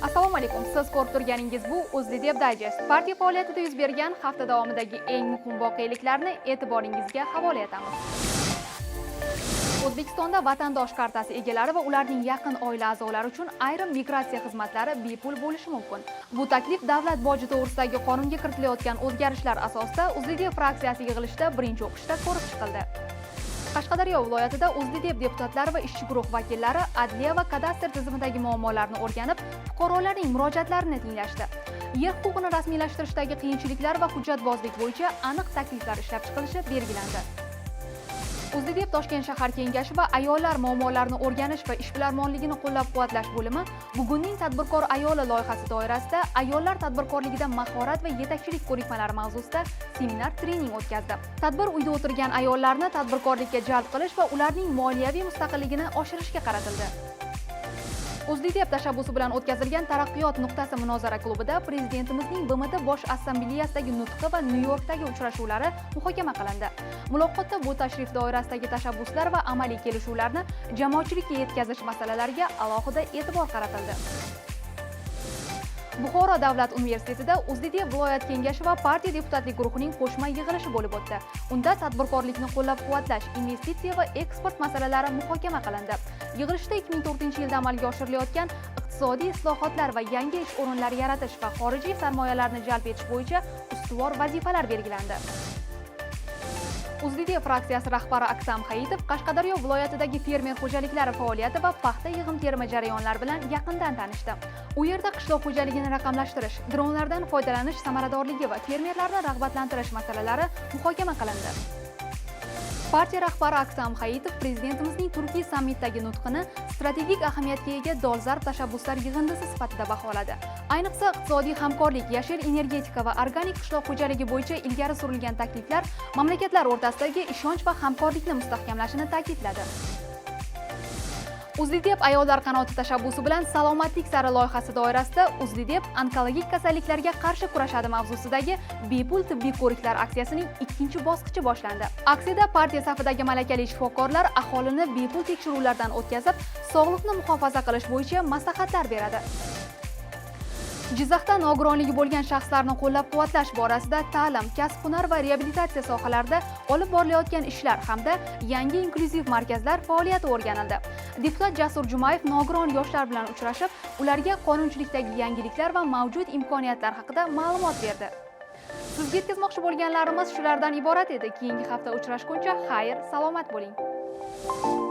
Assalomu alaykum. Siz ko'rib turganingiz bu O'zLiDeP Digest. Partiya faoliyatida yuz bergan hafta davomidagi eng muhim voqeliklarni e'tiboringizga havola etamiz. O'zbekistonda vatandosh kartasi egalari va ularning yaqin oila a'zolari uchun ayrim migratsiya xizmatlari bepul bo'lishi mumkin. Bu taklif davlat boji to'g'risidagi qonunga kiritilayotgan o'zgarishlar asosida O'zLiDeP fraksiyasi yig'ilishida birinchi o'qishda ko'rib chiqildi. Qashqadaryo viloyatida O'zLiDeP deputatlari va ishchi guruh vakillari adliya va kadastr tizimidagi muammolarni o'rganib, fuqarolarning murojaatlarini tinglashdi. Yer huquqini rasmiylashtirishdagi qiyinchiliklar va hujjatbozlik bo'yicha aniq takliflar ishlab chiqilishi belgilandi. O'zLiDeP Toshkent shahar kengashi va ayollar muammolarini o'rganish va ishbilarmonligini qo'llab-quvvatlash bo'limi bugunning tadbirkor ayoli loyihasi doirasida ayollar tadbirkorligida mahorat va yetakchilik ko'rikmalari mavzusida seminar-trening o'tkazdi. Tadbir uyda o'tirgan ayollarni tadbirkorlikka jalb qilish va ularning moliyaviy mustaqilligini oshirishga qaratildi. O'zLiDeP tashabbusi bilan o'tkazilgan Taraqqiyot nuqtasi munozara klubida Prezidentimizning BMT Bosh Assambleyasidagi nutqi va Nyu-Yorkdagi uchrashuvlari muhokama qilindi. Muloqotda bu tashrif doirasidagi tashabbuslar va amaliy kelishuvlarni jamoatchilikka yetkazish masalalariga alohida e'tibor qaratildi. Buxoro davlat universitetida O'zLiDeP viloyat kengashi va partiya deputatlik guruhining qo'shma yig'ilishi bo'lib o'tdi. Unda tadbirkorlikni qo'llab-quvvatlash, investitsiya va eksport masalalari muhokama qilindi. Yig'ilishda 2004-yilda amalga oshirilayotgan iqtisodiy islohotlar va yangi ish o'rinlari yaratish va xorijiy sarmoyalarni jalb etish bo'yicha ustuvor vazifalar belgilandi. O'zLiDeP fraksiyasi rahbari Aksam Hayitov Qashqadaryo viloyatidagi fermer xo'jaliklari faoliyati va paxta yig'im-terimi jarayonlari bilan yaqindan tanishdi. U yerda qishloq xo'jaligini raqamlashtirish, dronlardan foydalanish samaradorligi va fermerlarni rag'batlantirish masalalari muhokama qilindi. Partiya rahbari Aksam Hayitov Prezidentimizning Turkiy sammitdagi nutqini strategik ahamiyatga ega dolzarb tashabbuslar yig'indisi sifatida baholadi. Ayniqsa iqtisodiy hamkorlik, yashil energetika va organik qishloq xo'jaligi bo'yicha ilgari surilgan takliflar mamlakatlar o'rtasidagi ishonch va hamkorlikni mustahkamlashini ta'kidladi. O'zLiDeP ayollar qanoti tashabbusi bilan salomatlik sari loyihasi doirasida O'zLiDeP onkologik kasalliklarga qarshi kurashadi mavzusidagi bepul tibbiy ko'riklar aksiyasining ikkinchi bosqichi boshlandi. Aksiyada partiya safidagi malakali shifokorlar aholini bepul tekshiruvlardan o'tkazib, sog'liqni muhofaza qilish bo'yicha maslahatlar beradi. Jizzaxda nogironligi bo'lgan shaxslarni qo'llab-quvvatlash borasida ta'lim, kasb-hunar va reabilitatsiya sohalarida olib borilayotgan ishlar hamda yangi inklyuziv markazlar faoliyati o'rganildi. Deputat Jasur Jumayev nogiron yoshlar bilan uchrashib, ularga qonunchilikdagi yangiliklar va mavjud imkoniyatlar haqida ma'lumot berdi. Sizga yetkazmoqchi bo'lganlarimiz shulardan iborat edi. Keyingi hafta uchrashguncha xayr, salomat bo'ling.